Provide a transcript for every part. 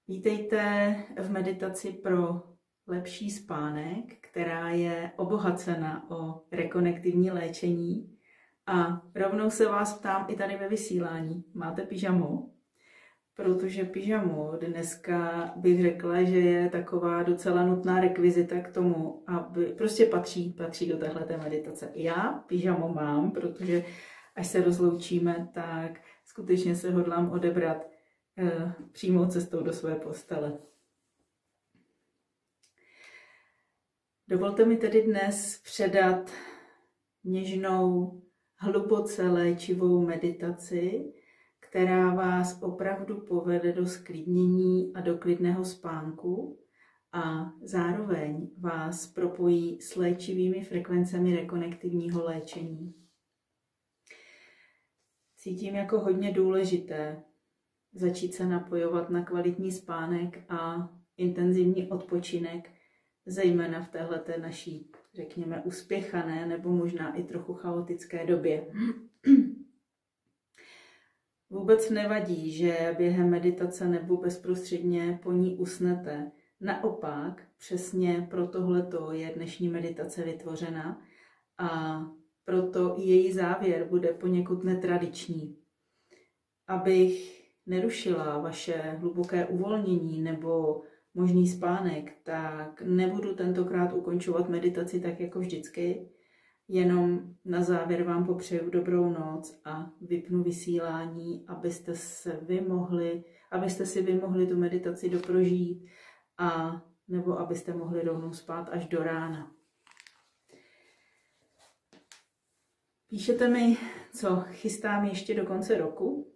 Vítejte v meditaci pro lepší spánek, která je obohacena o rekonektivní léčení. A rovnou se vás ptám i tady ve vysílání. Máte pyžamo? Protože pyžamo dneska bych řekla, že je taková docela nutná rekvizita k tomu, aby prostě patří do téhleté meditace. Já pyžamo mám, protože až se rozloučíme, tak skutečně se hodlám odebrat přímou cestou do své postele. Dovolte mi tedy dnes předat něžnou, hluboce léčivou meditaci, která vás opravdu povede do zklidnění a do klidného spánku a zároveň vás propojí s léčivými frekvencemi rekonektivního léčení. Cítím jako hodně důležité začít se napojovat na kvalitní spánek a intenzivní odpočinek, zejména v téhleté naší, řekněme, uspěchané nebo možná i trochu chaotické době. Vůbec nevadí, že během meditace nebo bezprostředně po ní usnete. Naopak, přesně pro tohleto je dnešní meditace vytvořena a proto i její závěr bude poněkud netradiční. Abych nerušila vaše hluboké uvolnění nebo možný spánek, tak nebudu tentokrát ukončovat meditaci tak jako vždycky, jenom na závěr vám popřeju dobrou noc a vypnu vysílání, abyste si vy mohli tu meditaci doprožít a nebo abyste mohli rovnou spát až do rána. Píšete mi, co chystám ještě do konce roku.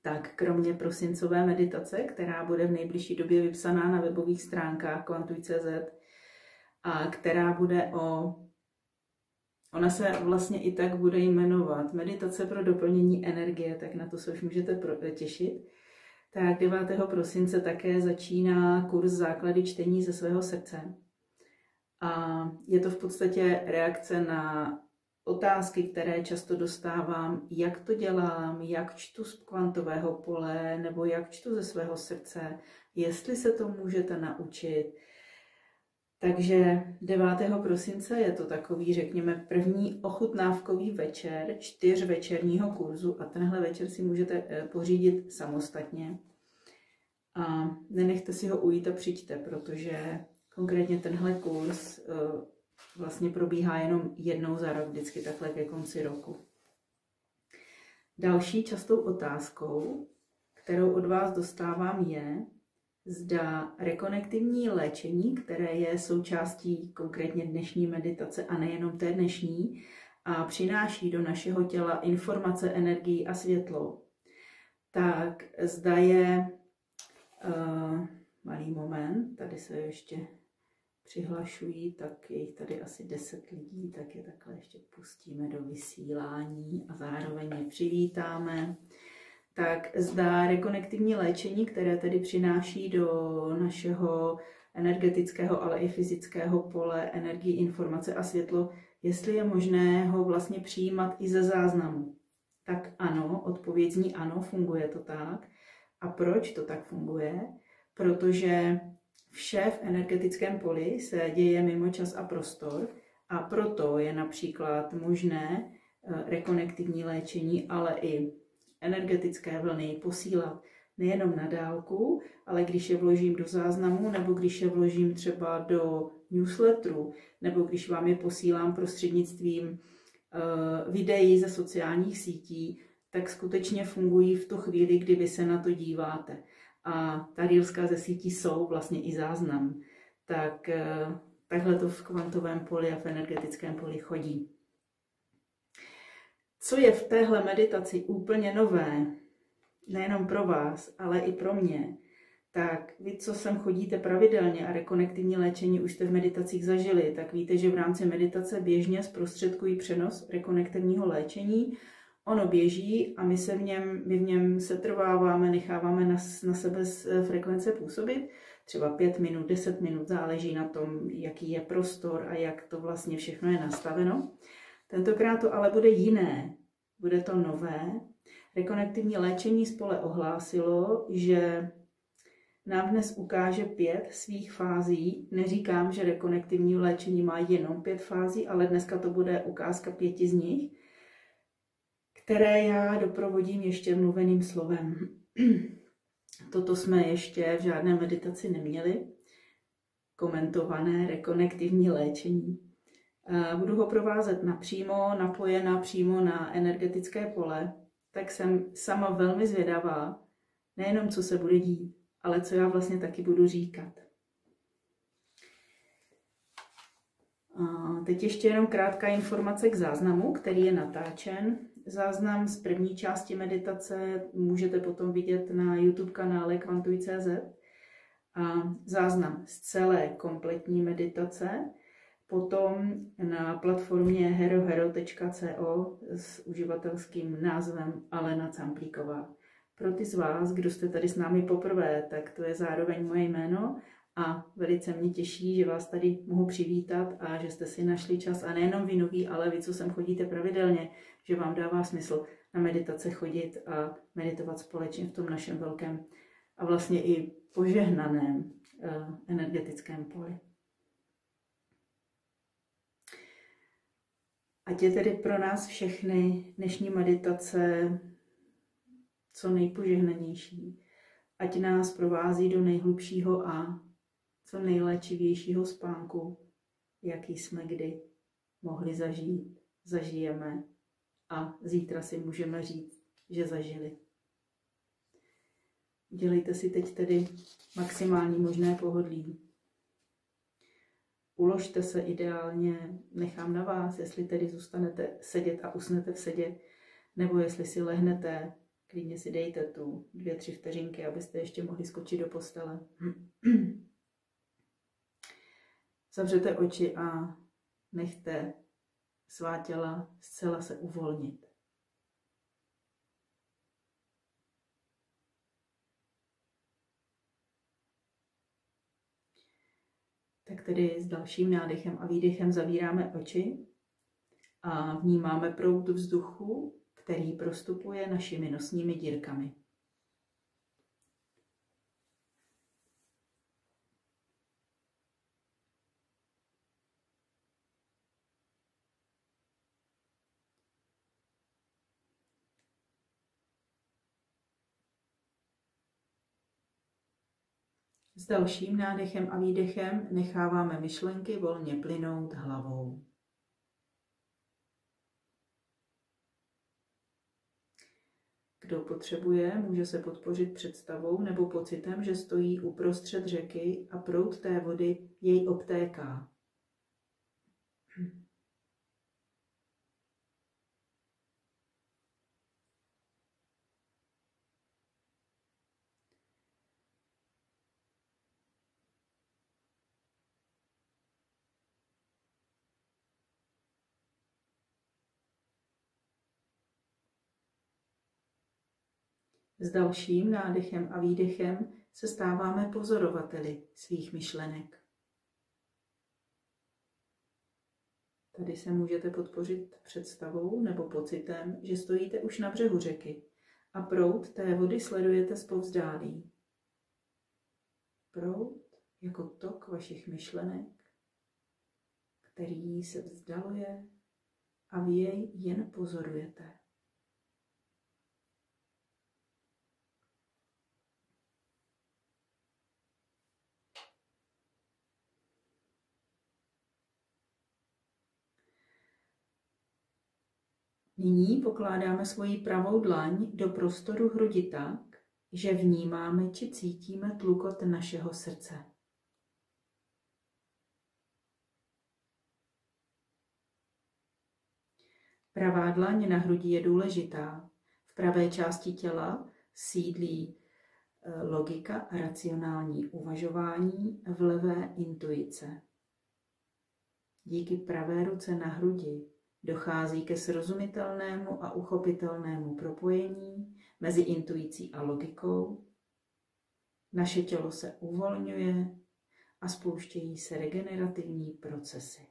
Tak kromě prosincové meditace, která bude v nejbližší době vypsaná na webových stránkách kvantuj.cz a která bude ona se vlastně i tak bude jmenovat Meditace pro doplnění energie, tak na to se už můžete těšit. Tak 9. prosince také začíná kurz Základy čtení ze svého srdce. A je to v podstatě reakce na otázky, které často dostávám, jak to dělám, jak čtu z kvantového pole, nebo jak čtu ze svého srdce, jestli se to můžete naučit. Takže 9. prosince je to takový, řekněme, první ochutnávkový večer 4večerního kurzu a tenhle večer si můžete pořídit samostatně. A nenechte si ho ujít a přijďte, protože konkrétně tenhle kurz vlastně probíhá jenom jednou za rok, vždycky takhle ke konci roku. Další častou otázkou, kterou od vás dostávám, je, zda rekonektivní léčení, které je součástí konkrétně dnešní meditace a nejenom té dnešní, a přináší do našeho těla informace, energii a světlo, tak zda je malý moment, tady se ještě přihlašují, tak je jich tady asi 10 lidí, tak je takhle ještě pustíme do vysílání a zároveň je přivítáme. Tak zda rekonektivní léčení, které tedy přináší do našeho energetického, ale i fyzického pole energii, informace a světlo, jestli je možné ho vlastně přijímat i ze záznamu. Tak ano, odpověď zní ano, funguje to tak. A proč to tak funguje? Protože vše v energetickém poli se děje mimo čas a prostor a proto je například možné rekonektivní léčení, ale i energetické vlny posílat nejenom na dálku, ale když je vložím do záznamu, nebo když je vložím třeba do newsletteru, nebo když vám je posílám prostřednictvím videí ze sociálních sítí, tak skutečně fungují v tu chvíli, kdy vy se na to díváte. A ta reelska ze sítí jsou vlastně i záznam. Tak takhle to v kvantovém poli a v energetickém poli chodí. Co je v téhle meditaci úplně nové, nejenom pro vás, ale i pro mě, tak vy, co sem chodíte pravidelně a rekonektivní léčení už jste v meditacích zažili, tak víte, že v rámci meditace běžně zprostředkují přenos rekonektivního léčení. Ono běží a my v něm setrváváme, necháváme na sebe frekvence působit. Třeba 5 minut, 10 minut, záleží na tom, jaký je prostor a jak to vlastně všechno je nastaveno. Tentokrát to ale bude jiné, bude to nové. Rekonektivní léčení spole ohlásilo, že nám dnes ukáže 5 svých fází. Neříkám, že rekonektivní léčení má jenom 5 fází, ale dneska to bude ukázka 5 z nich, které já doprovodím ještě mluveným slovem. Toto jsme ještě v žádné meditaci neměli. Komentované rekonektivní léčení. Budu ho provázet napřímo, napojena přímo na energetické pole, tak jsem sama velmi zvědavá, nejenom co se bude dít, ale co já vlastně taky budu říkat. Teď ještě jenom krátká informace k záznamu, který je natáčen. Záznam z první části meditace můžete potom vidět na YouTube kanále Kvantuj.cz a záznam z celé kompletní meditace potom na platformě herohero.co s uživatelským názvem Alena Camplíková. Pro ty z vás, kdo jste tady s námi poprvé, tak to je zároveň moje jméno a velice mě těší, že vás tady mohu přivítat a že jste si našli čas a nejenom vy noví, ale vy, co sem chodíte pravidelně, že vám dává smysl na meditace chodit a meditovat společně v tom našem velkém a vlastně i požehnaném energetickém poli. Ať je tedy pro nás všechny dnešní meditace co nejpožehnanější. Ať nás provází do nejhlubšího a co nejléčivějšího spánku, jaký jsme kdy mohli zažít, zažijeme a zítra si můžeme říct, že zažili. Udělejte si teď tedy maximální možné pohodlí. Uložte se ideálně, nechám na vás, jestli tedy zůstanete sedět a usnete v sedě, nebo jestli si lehnete, klidně si dejte tu 2-3 vteřinky, abyste ještě mohli skočit do postele. Zavřete oči a nechte svá těla zcela se uvolnit. Tak tedy s dalším nádechem a výdechem zavíráme oči a vnímáme proud vzduchu, který prostupuje našimi nosními dírkami. S dalším nádechem a výdechem necháváme myšlenky volně plynout hlavou. Kdo potřebuje, může se podpořit představou nebo pocitem, že stojí uprostřed řeky a proud té vody jej obtéká. S dalším nádechem a výdechem se stáváme pozorovateli svých myšlenek. Tady se můžete podpořit představou nebo pocitem, že stojíte už na břehu řeky a proud té vody sledujete zpovzdálí. Proud jako tok vašich myšlenek, který se vzdaluje a vy jej jen pozorujete. Nyní pokládáme svoji pravou dlaň do prostoru hrudi tak, že vnímáme či cítíme tlukot našeho srdce. Pravá dlaň na hrudi je důležitá. V pravé části těla sídlí logika a racionální uvažování, v levé intuice. Díky pravé ruce na hrudi dochází ke srozumitelnému a uchopitelnému propojení mezi intuicí a logikou. Naše tělo se uvolňuje a spouštějí se regenerativní procesy.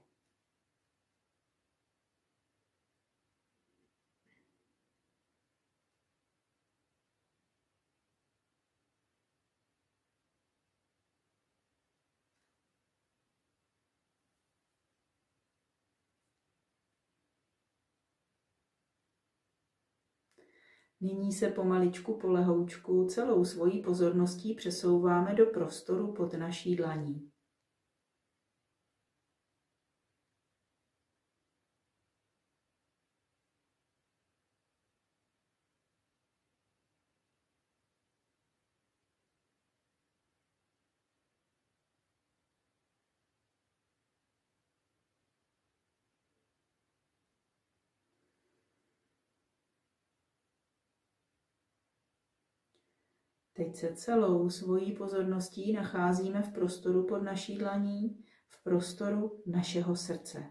Nyní se pomaličku polehoučku celou svojí pozorností přesouváme do prostoru pod naší dlaní. Teď se celou svojí pozorností nacházíme v prostoru pod naší dlaní, v prostoru našeho srdce.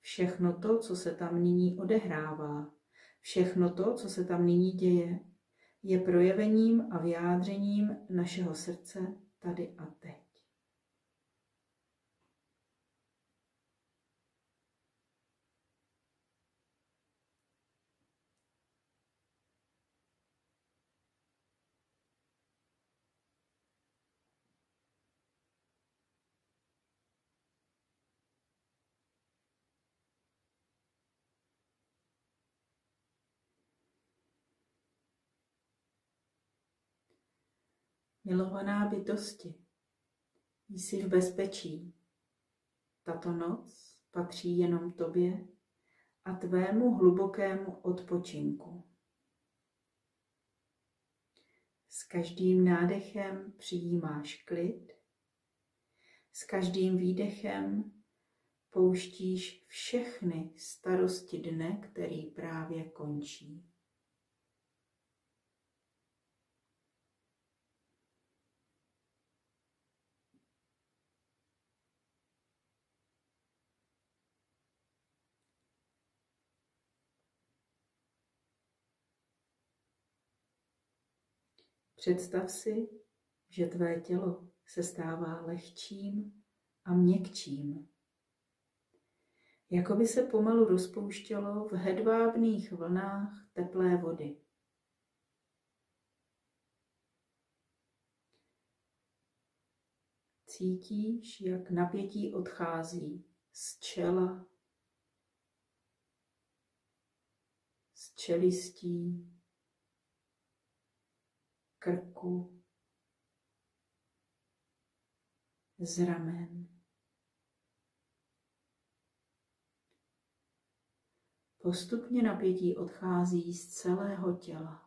Všechno to, co se tam nyní odehrává, všechno to, co se tam nyní děje, je projevením a vyjádřením našeho srdce tady a teď. Milovaná bytosti, jsi v bezpečí. Tato noc patří jenom tobě a tvému hlubokému odpočinku. S každým nádechem přijímáš klid, s každým výdechem pouštíš všechny starosti dne, který právě končí. Představ si, že tvé tělo se stává lehčím a měkčím. Jako by se pomalu rozpouštělo v hedvábných vlnách teplé vody. Cítíš, jak napětí odchází z čela, z čelistí, krku, z ramen. Postupně napětí odchází z celého těla.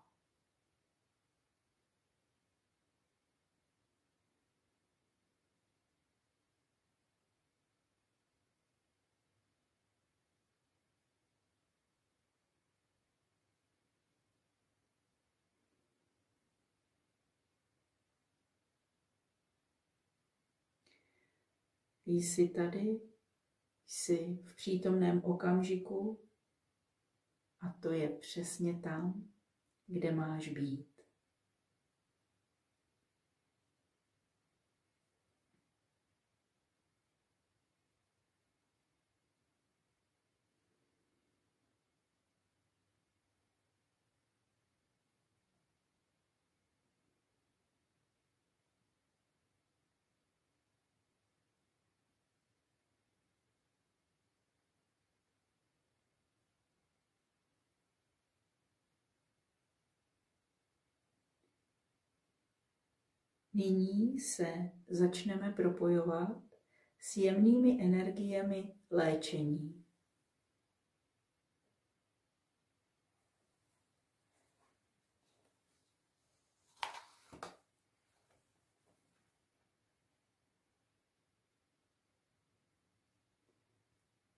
Jsi tady, jsi v přítomném okamžiku a to je přesně tam, kde máš být. Nyní se začneme propojovat s jemnými energiemi léčení.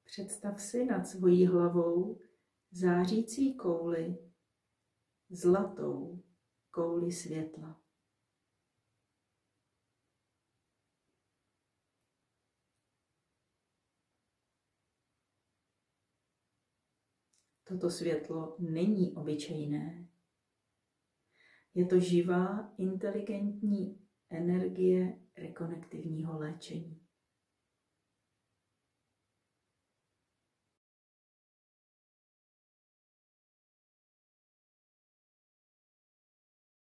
Představ si nad svojí hlavou zářící kouli, zlatou kouli světla. Toto světlo není obyčejné. Je to živá, inteligentní energie rekonektivního léčení.